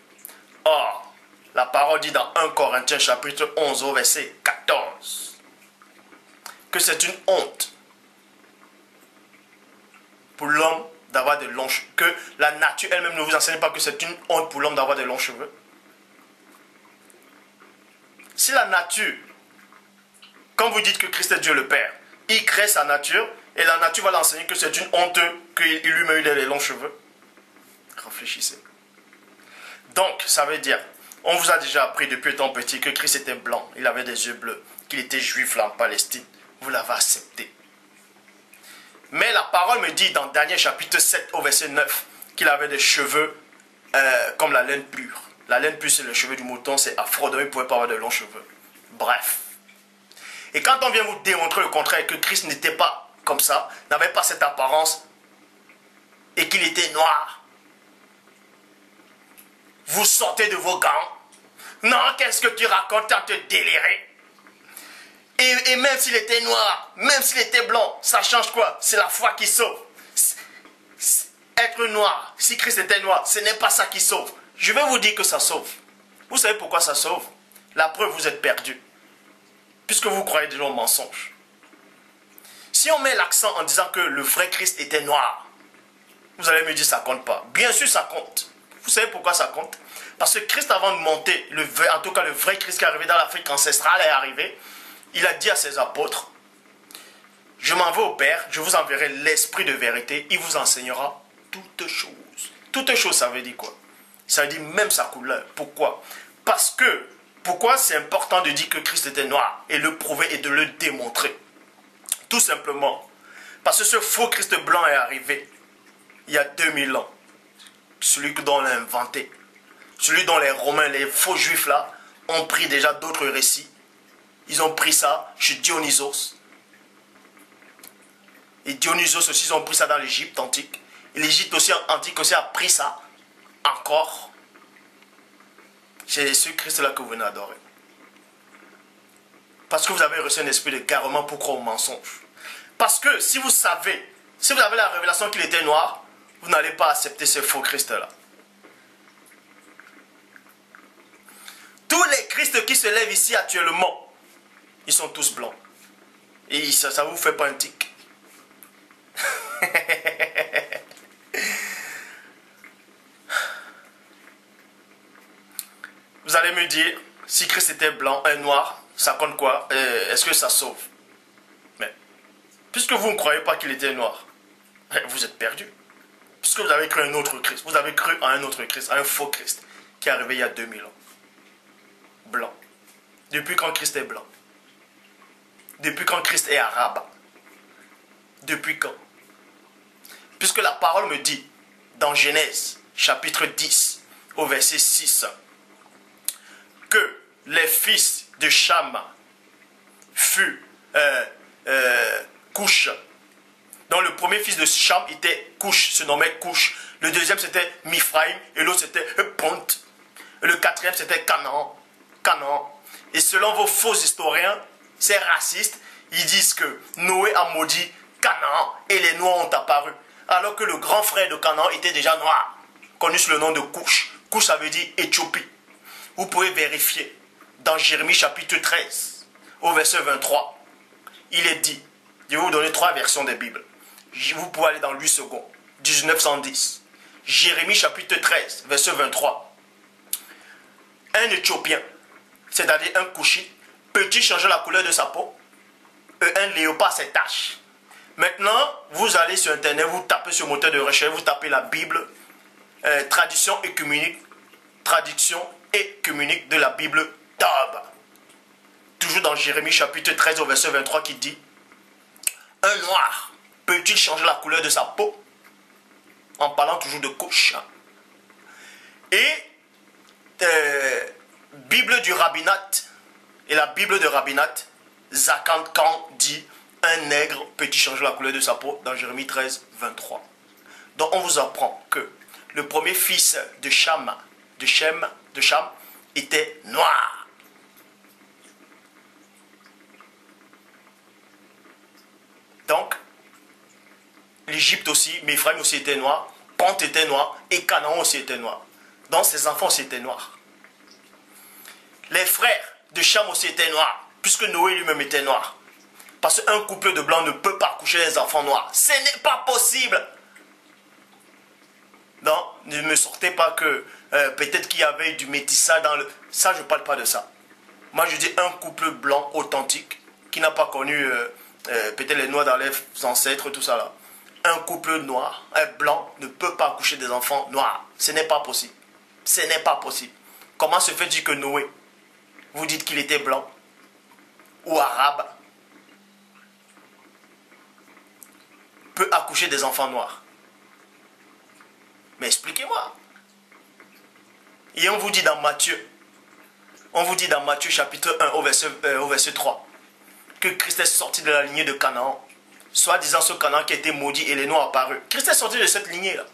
Or, la parole dit dans 1 Corinthiens chapitre 11 au verset 14 que c'est une honte pour l'homme d'avoir de longs cheveux, que la nature elle-même ne vous enseigne pas que c'est une honte pour l'homme d'avoir de longs cheveux. Si la nature, quand vous dites que Christ est Dieu le Père, il crée sa nature et la nature va l'enseigner que c'est une honte qu'il lui-même ait des longs cheveux. Réfléchissez. Donc, ça veut dire, on vous a déjà appris depuis étant petit que Christ était blanc, il avait des yeux bleus, qu'il était juif là en Palestine. Vous l'avez accepté. Mais la parole me dit dans Daniel chapitre 7 au verset 9 qu'il avait des cheveux comme la laine pure. La laine pure, c'est le cheveu du mouton, c'est afro, donc il ne pouvait pas avoir de longs cheveux. Bref. Et quand on vient vous démontrer le contraire, que Christ n'était pas comme ça, n'avait pas cette apparence, et qu'il était noir, vous sortez de vos gants. Non, qu'est-ce que tu racontes en te délirer? Et même s'il était noir, même s'il était blanc, ça change quoi? C'est la foi qui sauve. Être noir, si Christ était noir, ce n'est pas ça qui sauve. Je vais vous dire que ça sauve. Vous savez pourquoi ça sauve? La preuve, vous êtes perdus. Puisque vous croyez déjà au mensonge. Si on met l'accent en disant que le vrai Christ était noir, vous allez me dire ça compte pas. Bien sûr ça compte. Vous savez pourquoi ça compte? Parce que Christ, avant de monter, en tout cas le vrai Christ qui est arrivé dans l'Afrique ancestrale est arrivé, il a dit à ses apôtres, je m'en vais au Père, je vous enverrai l'Esprit de vérité, il vous enseignera toutes choses. Toutes choses, ça veut dire quoi? Ça veut dire même sa couleur. Pourquoi? Parce que, pourquoi c'est important de dire que Christ était noir et le prouver et de le démontrer? Tout simplement, parce que ce faux Christ blanc est arrivé il y a 2000 ans. Celui dont on a inventé. Celui dont les Romains, les faux juifs là, ont pris déjà d'autres récits. Ils ont pris ça chez Dionysos. Et Dionysos aussi, ils ont pris ça dans l'Égypte antique. Et l'Égypte antique aussi a pris ça encore. C'est ce Christ-là que vous venez adorer. Parce que vous avez reçu un esprit de garement pour croire au mensonge. Parce que si vous savez, si vous avez la révélation qu'il était noir, vous n'allez pas accepter ce faux Christ-là. Tous les Christ qui se lèvent ici actuellement, ils sont tous blancs. Et ça ne vous fait pas un tic. Vous allez me dire, si Christ était blanc, un noir, ça compte quoi? Est-ce que ça sauve? Mais, puisque vous ne croyez pas qu'il était noir, vous êtes perdu. Puisque vous avez cru à un autre Christ, vous avez cru à un autre Christ, à un faux Christ, qui est arrivé il y a 2000 ans. Blanc. Depuis quand Christ est blanc? Depuis quand Christ est arabe? Depuis quand? Puisque la parole me dit, dans Genèse, chapitre 10, au verset 6, que les fils de Cham furent Couche. Donc le premier fils de Cham était Couche, se nommait Couche. Le deuxième c'était Mifraïm et l'autre c'était Pont. Et le quatrième c'était Canaan. Et selon vos faux historiens, ces racistes, ils disent que Noé a maudit Canaan et les Noirs ont apparu. Alors que le grand frère de Canaan était déjà noir, connu sous le nom de Couche. Couche ça veut dire Éthiopie. Vous pouvez vérifier dans Jérémie chapitre 13, au verset 23. Il est dit, je vais vous donner 3 versions des Bibles. Vous pouvez aller dans 8 secondes, 1910. Jérémie chapitre 13, verset 23. Un Éthiopien, c'est-à-dire un Couchite, peut-il changer la couleur de sa peau? Un léopard, c'est tache. Maintenant, vous allez sur Internet, vous tapez sur moteur de recherche, vous tapez la Bible, traduction écuménique de la Bible d'Aube. Toujours dans Jérémie chapitre 13 au verset 23 qui dit, un noir peut-il changer la couleur de sa peau? En parlant toujours de couche. Et Bible du rabbinat et la Bible de rabbinat, Zakant Khan dit, un nègre peut-il changer la couleur de sa peau? Dans Jérémie 13, 23. Donc on vous apprend que le premier fils de Cham était noir. Donc, l'Égypte aussi, Mifraïm aussi était noir, Pont était noir et Canaan aussi était noir. Donc ses enfants aussi étaient noirs. Les frères de Cham aussi étaient noirs, puisque Noé lui-même était noir. Parce qu'un couple de blancs ne peut pas coucher les enfants noirs. Ce n'est pas possible. Non, ne me sortez pas que peut-être qu'il y avait du métissage dans le... Ça, je ne parle pas de ça. Moi, je dis un couple blanc authentique qui n'a pas connu peut-être les noirs dans les ancêtres, tout ça là. Un couple noir, un blanc, ne peut pas accoucher des enfants noirs. Ce n'est pas possible. Ce n'est pas possible. Comment se fait-il que Noé, vous dites qu'il était blanc ou arabe, peut accoucher des enfants noirs? Mais expliquez-moi. Et on vous dit dans Matthieu, chapitre 1 au verset 3, que Christ est sorti de la lignée de Canaan, soi-disant ce Canaan qui a été maudit et les noirs apparus. Christ est sorti de cette lignée-là.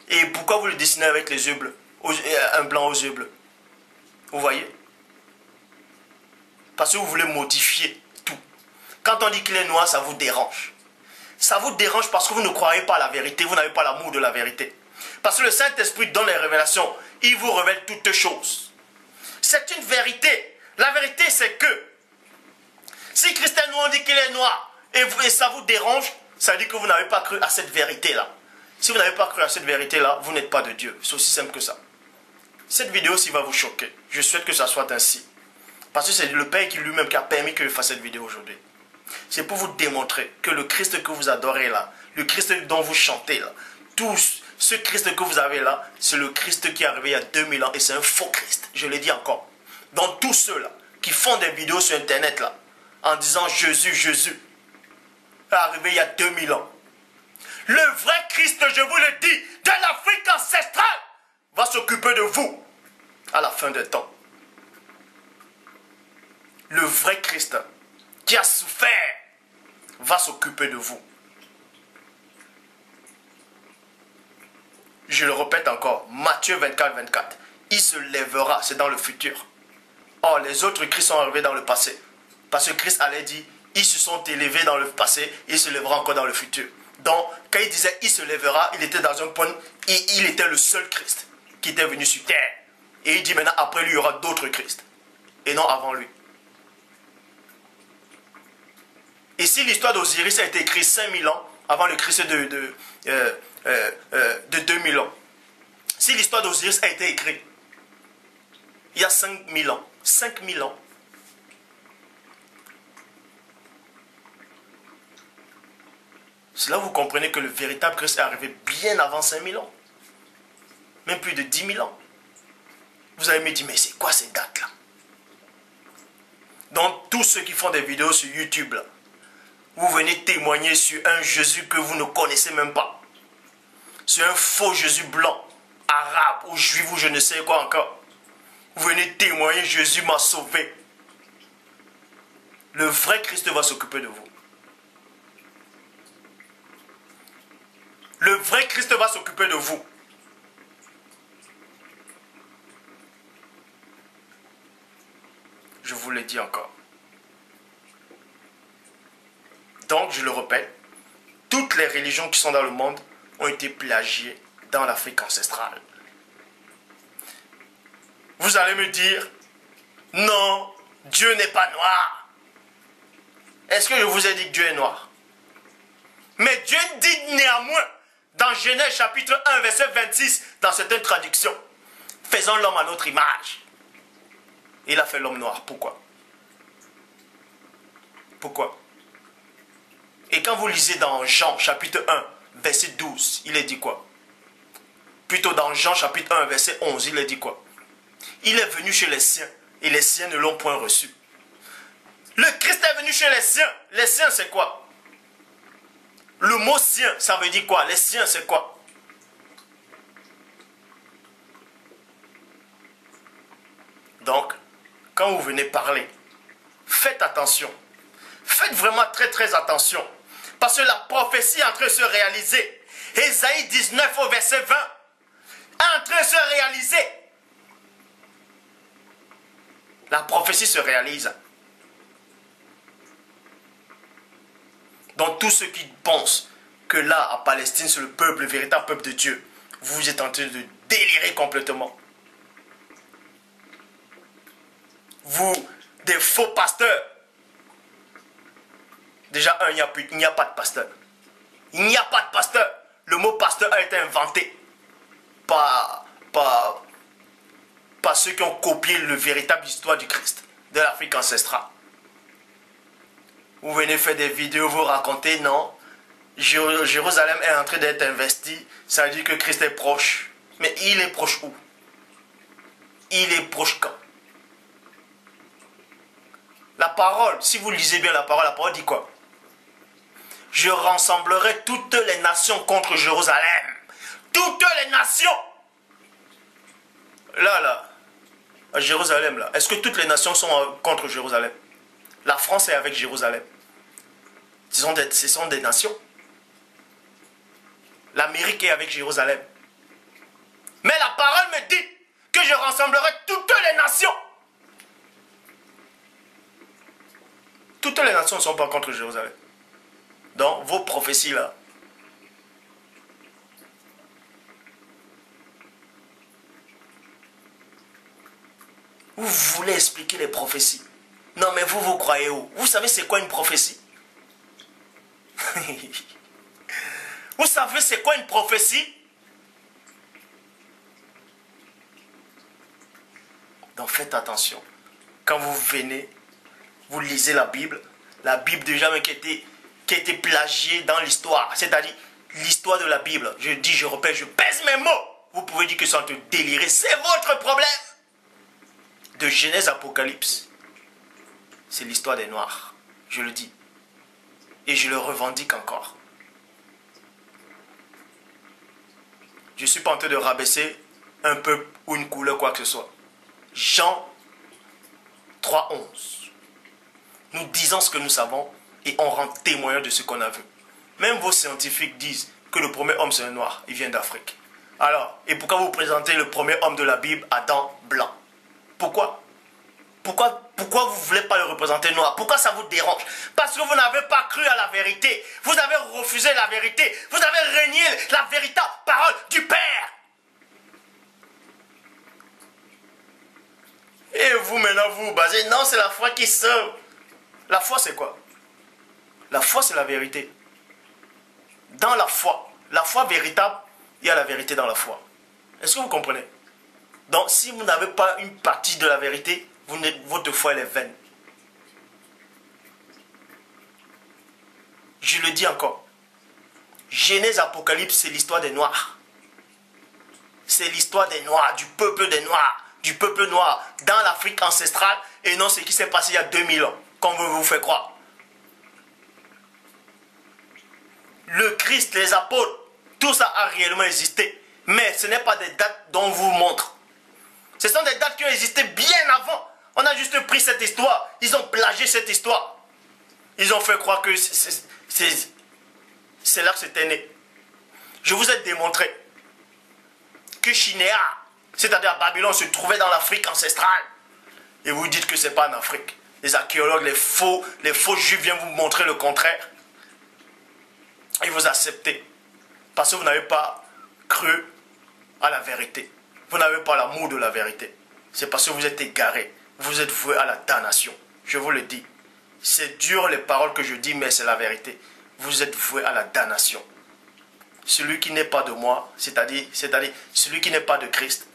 Et pourquoi vous le dessinez avec les yeux bleus, un blanc aux yeux bleus? Vous voyez? Parce que vous voulez modifier tout. Quand on dit qu'il est noir, ça vous dérange. Ça vous dérange parce que vous ne croyez pas à la vérité, vous n'avez pas l'amour de la vérité. Parce que le Saint-Esprit donne les révélations, il vous révèle toutes choses. C'est une vérité. La vérité, c'est que si Christ est noir, on dit qu'il est noir, et ça vous dérange, ça veut dire que vous n'avez pas cru à cette vérité-là. Si vous n'avez pas cru à cette vérité-là, vous n'êtes pas de Dieu. C'est aussi simple que ça. Cette vidéo-ci va vous choquer. Je souhaite que ça soit ainsi. Parce que c'est le Père qui lui-même qui a permis que je fasse cette vidéo aujourd'hui. C'est pour vous démontrer que le Christ que vous adorez là, le Christ dont vous chantez là, tout ce Christ que vous avez là, c'est le Christ qui est arrivé il y a 2000 ans et c'est un faux Christ. Je le dis encore. Donc tous ceux-là qui font des vidéos sur Internet là, en disant Jésus est arrivé il y a 2000 ans. Le vrai Christ, je vous le dis, de l'Afrique ancestrale, va s'occuper de vous à la fin des temps. Le vrai Christ qui a souffert va s'occuper de vous. Je le répète encore, Matthieu 24, 24. Il se lèvera, c'est dans le futur. Or, les autres Christ sont arrivés dans le passé. Parce que Christ allait dire, ils se sont élevés dans le passé, ils se lèveront encore dans le futur. Donc, quand il disait, il se lèvera, il était dans un point, il était le seul Christ qui était venu sur terre. Et il dit maintenant, après lui, il y aura d'autres Christ. Et non avant lui. Et si l'histoire d'Osiris a été écrite 5000 ans avant le Christ de 2000 ans, si l'histoire d'Osiris a été écrite il y a 5000 ans, 5000 ans, c'est là où vous comprenez que le véritable Christ est arrivé bien avant 5000 ans. Même plus de 10 000 ans. Vous allez me dire, mais c'est quoi ces dates-là? Donc, tous ceux qui font des vidéos sur YouTube, là, vous venez témoigner sur un Jésus que vous ne connaissez même pas. Sur un faux Jésus blanc, arabe ou juif ou je ne sais quoi encore. Vous venez témoigner, Jésus m'a sauvé. Le vrai Christ va s'occuper de vous. Le vrai Christ va s'occuper de vous. Je vous le dis encore. Donc, je le répète, toutes les religions qui sont dans le monde ont été plagiées dans l'Afrique ancestrale. Vous allez me dire, non, Dieu n'est pas noir. Est-ce que je vous ai dit que Dieu est noir? Mais Dieu dit néanmoins, dans Genèse chapitre 1, verset 26, dans certaines traductions, faisons l'homme à notre image. Il a fait l'homme noir. Pourquoi? Pourquoi? Et quand vous lisez dans Jean chapitre 1, verset 12, il est dit quoi? Plutôt dans Jean chapitre 1, verset 11, il est dit quoi? Il est venu chez les siens, et les siens ne l'ont point reçu. Le Christ est venu chez les siens. Les siens, c'est quoi? Le mot sien, ça veut dire quoi? Les siens, c'est quoi? Donc, quand vous venez parler, faites attention. Faites vraiment très très attention. Parce que la prophétie est en train de se réaliser. Ésaïe 19 au verset 20 est en train de se réaliser. La prophétie se réalise. Donc tous ceux qui pensent que là, à Palestine, c'est le peuple, le véritable peuple de Dieu, vous êtes en train de délirer complètement. Vous, des faux pasteurs. Déjà, il n'y a pas de pasteur. Il n'y a pas de pasteur. Le mot pasteur a été inventé par ceux qui ont copié le véritable histoire du Christ, de l'Afrique ancestrale. Vous venez faire des vidéos, vous racontez, non, Jérusalem est en train d'être investi, ça veut dire que Christ est proche. Mais il est proche où? Il est proche quand? La parole, si vous lisez bien la parole dit quoi? Je rassemblerai toutes les nations contre Jérusalem. Toutes les nations. Là, à Jérusalem, là. Est-ce que toutes les nations sont contre Jérusalem? La France est avec Jérusalem. Ce sont des nations. L'Amérique est avec Jérusalem. Mais la parole me dit que je rassemblerai toutes les nations. Toutes les nations ne sont pas contre Jérusalem. Donc, vos prophéties là, vous voulez expliquer les prophéties. Non, mais vous croyez où? Vous savez c'est quoi une prophétie? Vous savez c'est quoi une prophétie? Donc, faites attention. Quand vous venez, vous lisez la Bible déjà même qui a été plagiée dans l'histoire, c'est-à-dire l'histoire de la Bible. Je dis, je répète, je pèse mes mots. Vous pouvez dire que c'est en train de délirer, c'est votre problème. De Genèse à Apocalypse, c'est l'histoire des Noirs, je le dis. Et je le revendique encore. Je ne suis pas en train de rabaisser un peuple ou une couleur, quoi que ce soit. Jean 3:11. Nous disons ce que nous savons et on rend témoin de ce qu'on a vu. Même vos scientifiques disent que le premier homme c'est un noir, il vient d'Afrique. Alors, et pourquoi vous présentez le premier homme de la Bible, Adam, blanc? Pourquoi? Pourquoi vous ne voulez pas le représenter noir? Pourquoi ça vous dérange? Parce que vous n'avez pas cru à la vérité. Vous avez refusé la vérité. Vous avez renié la véritable parole du Père. Et vous, maintenant, vous basez. Non, c'est la foi qui sauve. La foi, c'est quoi? La foi, c'est la vérité. Dans la foi véritable, il y a la vérité dans la foi. Est-ce que vous comprenez? Donc, si vous n'avez pas une partie de la vérité, votre foi, elle est vaine. Je le dis encore. Genèse, Apocalypse, c'est l'histoire des Noirs. C'est l'histoire des Noirs, du peuple des Noirs, du peuple noir, dans l'Afrique ancestrale, et non ce qui s'est passé il y a 2000 ans, comme vous fait croire. Le Christ, les apôtres, tout ça a réellement existé. Mais ce n'est pas des dates dont on vous montre. Ce sont des dates qui ont existé bien avant. On a juste pris cette histoire. Ils ont plagié cette histoire. Ils ont fait croire que c'est là que c'était né. Je vous ai démontré que Shinéa, c'est-à-dire Babylone, se trouvait dans l'Afrique ancestrale. Et vous dites que ce n'est pas en Afrique. Les archéologues, les faux juifs viennent vous montrer le contraire. Et vous acceptez. Parce que vous n'avez pas cru à la vérité. Vous n'avez pas l'amour de la vérité. C'est parce que vous êtes égarés. Vous êtes voués à la damnation. Je vous le dis. C'est dur les paroles que je dis, mais c'est la vérité. Vous êtes voués à la damnation. Celui qui n'est pas de moi, c'est-à-dire celui qui n'est pas de Christ.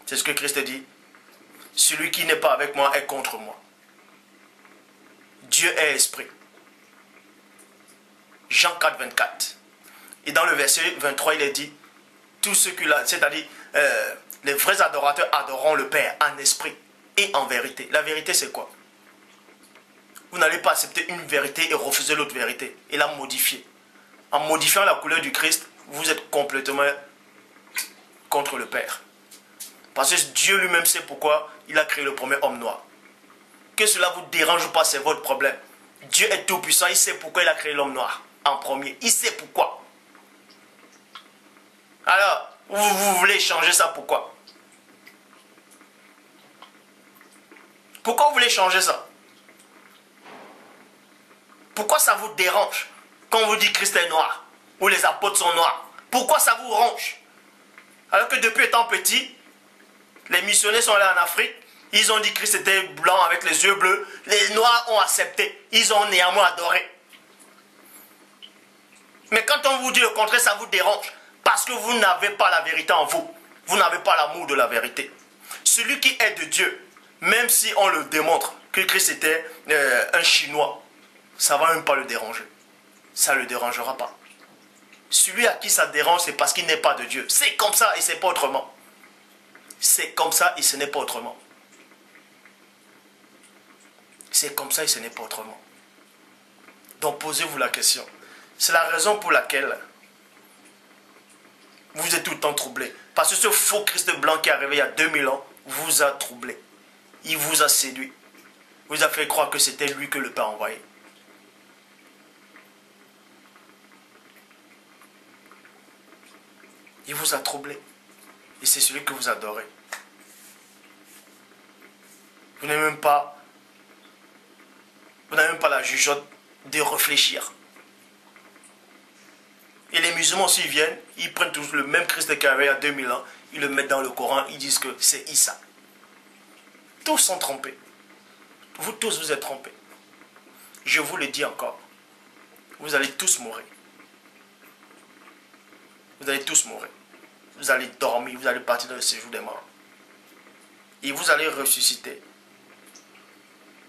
C'est ce que Christ dit. Celui qui n'est pas avec moi est contre moi. Dieu est esprit. Jean 4, 24. Et dans le verset 23, il est dit, tous ceux qui c'est-à-dire les vrais adorateurs adoreront le Père en esprit et en vérité. La vérité, c'est quoi? Vous n'allez pas accepter une vérité et refuser l'autre vérité et la modifier. En modifiant la couleur du Christ, vous êtes complètement contre le Père. Parce que Dieu lui-même sait pourquoi il a créé le premier homme noir. Que cela vous dérange ou pas, c'est votre problème. Dieu est tout puissant, il sait pourquoi il a créé l'homme noir en premier. Il sait pourquoi. Alors, vous voulez changer ça, pourquoi? Pourquoi vous voulez changer ça? Pourquoi ça vous dérange quand on vous dit Christ est noir ou les apôtres sont noirs? Pourquoi ça vous ronge? Alors que depuis étant petit, les missionnaires sont allés en Afrique, ils ont dit Christ était blanc avec les yeux bleus, les noirs ont accepté, ils ont néanmoins adoré. Mais quand on vous dit le contraire, ça vous dérange. Parce que vous n'avez pas la vérité en vous. Vous n'avez pas l'amour de la vérité. Celui qui est de Dieu, même si on le démontre que Christ était un Chinois, ça ne va même pas le déranger. Ça ne le dérangera pas. Celui à qui ça dérange, c'est parce qu'il n'est pas de Dieu. C'est comme ça et ce n'est pas autrement. C'est comme ça et ce n'est pas autrement. C'est comme ça et ce n'est pas autrement. Donc posez-vous la question. C'est la raison pour laquelle vous êtes tout le temps troublé. Parce que ce faux Christ blanc qui est arrivé il y a 2000 ans vous a troublé. Il vous a séduit. Vous a fait croire que c'était lui que le Père envoyé. Il vous a troublé. Et c'est celui que vous adorez. Vous n'avez même pas la jugeote de réfléchir. Et les musulmans aussi viennent, ils prennent tous le même Christ qu'il y avait il y a 2000 ans, ils le mettent dans le Coran, ils disent que c'est Issa. Tous sont trompés. Vous tous vous êtes trompés. Je vous le dis encore. Vous allez tous mourir. Vous allez tous mourir. Vous allez dormir, vous allez partir dans le séjour des morts. Et vous allez ressusciter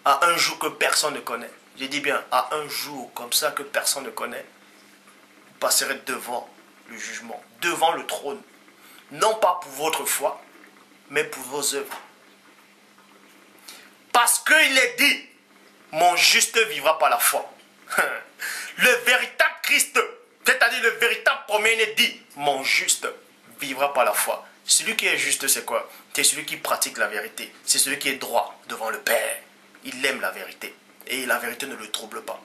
à un jour que personne ne connaît. Je dis bien, à un jour comme ça que personne ne connaît. Vous passerez devant le jugement, devant le trône. Non pas pour votre foi, mais pour vos œuvres. Parce qu'il est dit, mon juste vivra par la foi. Le véritable Christ, c'est-à-dire le véritable premier-né dit, mon juste vivra par la foi. Celui qui est juste, c'est quoi? C'est celui qui pratique la vérité. C'est celui qui est droit devant le Père. Il aime la vérité. Et la vérité ne le trouble pas.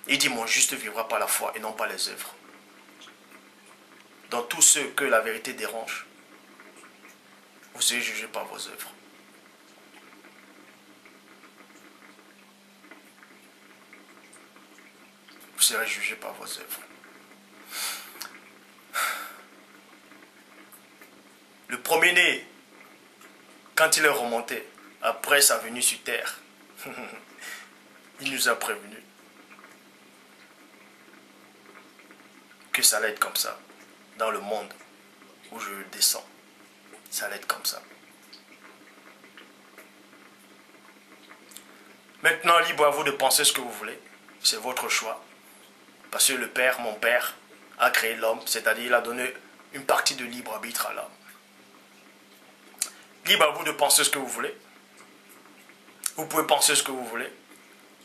Il dit, mon juste vivra par la foi et non par les œuvres. Dans tous ceux que la vérité dérange, vous serez jugé par vos œuvres. Vous serez jugé par vos œuvres. Le premier-né, quand il est remonté, après sa venue sur terre, il nous a prévenu que ça allait être comme ça. Dans le monde où je descends, ça allait être comme ça. Maintenant, libre à vous de penser ce que vous voulez. C'est votre choix. Parce que le Père, mon Père, a créé l'homme, c'est-à-dire il a donné une partie de libre arbitre à l'homme. Libre à vous de penser ce que vous voulez. Vous pouvez penser ce que vous voulez.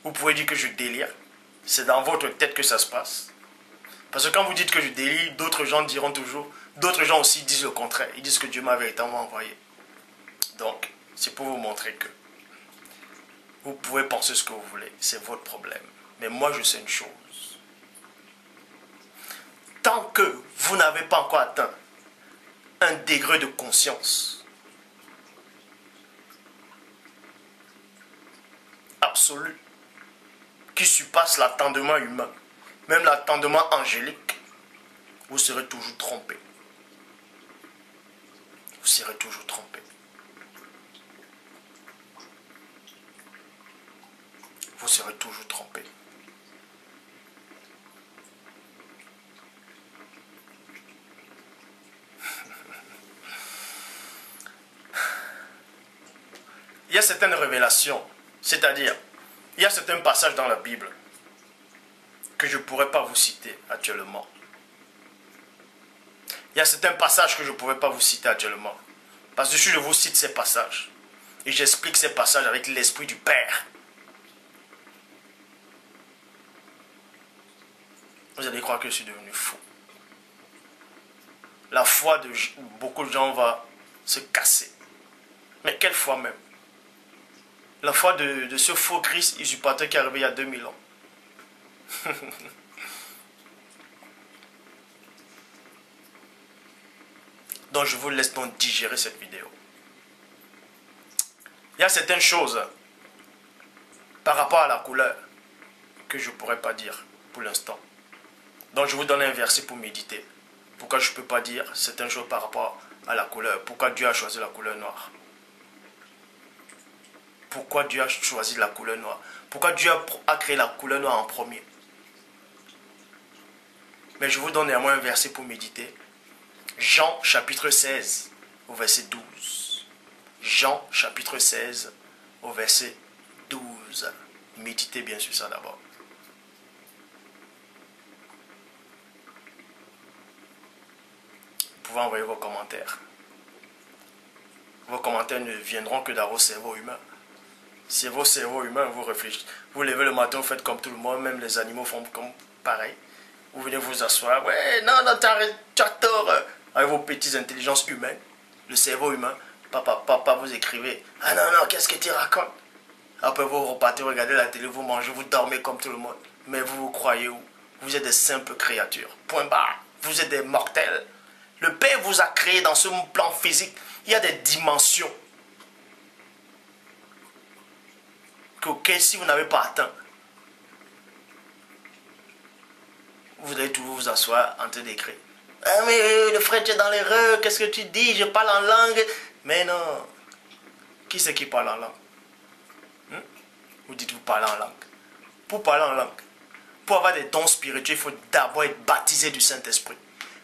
Vous pouvez dire que je délire. C'est dans votre tête que ça se passe. Parce que quand vous dites que je délire, d'autres gens diront toujours, d'autres gens aussi disent le contraire. Ils disent que Dieu m'a véritablement envoyé. Donc, c'est pour vous montrer que vous pouvez penser ce que vous voulez. C'est votre problème. Mais moi, je sais une chose. Tant que vous n'avez pas encore atteint un degré de conscience absolu qui surpasse l'attendement humain, même l'attendement angélique, vous serez toujours trompé. Vous serez toujours trompé. Vous serez toujours trompé. Il y a certaines révélations, c'est-à-dire, il y a certains passages dans la Bible que je ne pourrais pas vous citer actuellement. Il y a certains passages que je ne pourrais pas vous citer actuellement. Parce que si je vous cite ces passages, et j'explique ces passages avec l'esprit du Père, vous allez croire que je suis devenu fou. La foi de beaucoup de gens va se casser. Mais quelle foi même? La foi de ce faux Christ usurpateur qui est arrivé il y a 2000 ans. Donc je vous laisse donc digérer cette vidéo. Il y a certaines choses par rapport à la couleur que je ne pourrais pas dire pour l'instant. Donc je vous donne un verset pour méditer. Pourquoi je ne peux pas dire certaines choses par rapport à la couleur? Pourquoi Dieu a choisi la couleur noire? Pourquoi Dieu a choisi la couleur noire? Pourquoi Dieu a créé la couleur noire en premier? Mais je vous donne néanmoins un verset pour méditer. Jean chapitre 16 au verset 12. Jean chapitre 16 au verset 12. Méditez bien sur ça d'abord. Vous pouvez envoyer vos commentaires. Vos commentaires ne viendront que dans vos cerveaux humains. Si vos cerveaux humains, vous réfléchissez. Vous levez le matin, vous faites comme tout le monde, même les animaux font comme pareil. Vous venez vous asseoir. Ouais, non, tu as tort. Avec vos petites intelligences humaines, le cerveau humain, papa, vous écrivez. Ah non, qu'est-ce que tu racontes? Après vous repartez, regardez la télé, vous mangez, vous dormez comme tout le monde. Mais vous croyez où? Vous êtes des simples créatures. Point barre. Vous êtes des mortels. Le Père vous a créé dans ce plan physique. Il y a des dimensions que si vous n'avez pas atteint, vous allez toujours vous asseoir en train d'écrire. Ah mais le frère, tu es dans l'erreur, qu'est-ce que tu dis? Je parle en langue. Mais non. Qui c'est qui parle en langue? Vous dites vous parlez en langue. Pour parler en langue, pour avoir des dons spirituels, il faut d'abord être baptisé du Saint-Esprit.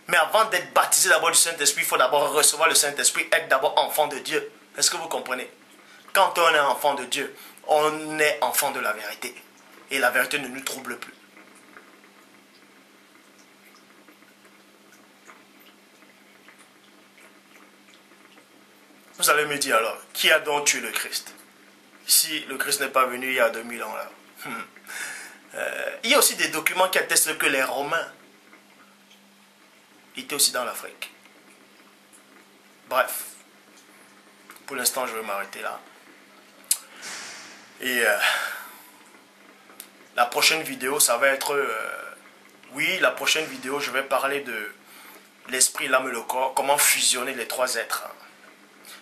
Mais avant d'être baptisé d'abord du Saint-Esprit, il faut d'abord recevoir le Saint-Esprit, être d'abord enfant de Dieu. Est-ce que vous comprenez? Quand on est enfant de Dieu, on est enfant de la vérité. Et la vérité ne nous trouble plus. Vous allez me dire alors, qui a donc tué le Christ? Si le Christ n'est pas venu il y a 2000 ans là. Il y a aussi des documents qui attestent que les Romains étaient aussi dans l'Afrique. Bref, pour l'instant je vais m'arrêter là. Et la prochaine vidéo, ça va être... oui, la prochaine vidéo, je vais parler de l'esprit, l'âme et le corps. Comment fusionner les trois êtres.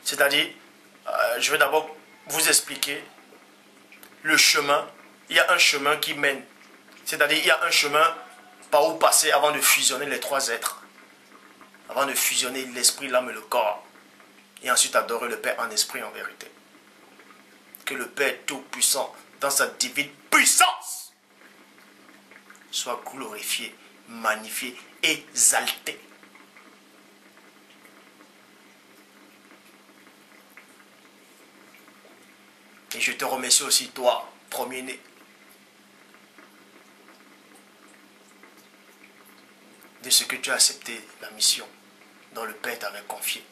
C'est-à-dire, je vais d'abord vous expliquer le chemin. Il y a un chemin qui mène. C'est-à-dire, il y a un chemin par où passer avant de fusionner les trois êtres. Avant de fusionner l'esprit, l'âme et le corps. Et ensuite adorer le Père en esprit et en vérité. Que le Père Tout-Puissant, dans sa divine puissance, soit glorifié, magnifié, exalté. Et je te remercie aussi, toi, premier-né, de ce que tu as accepté la mission dont le Père t'avait confiée.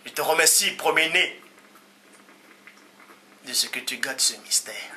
Je te remercie, premier-né, de ce que tu gardes ce mystère.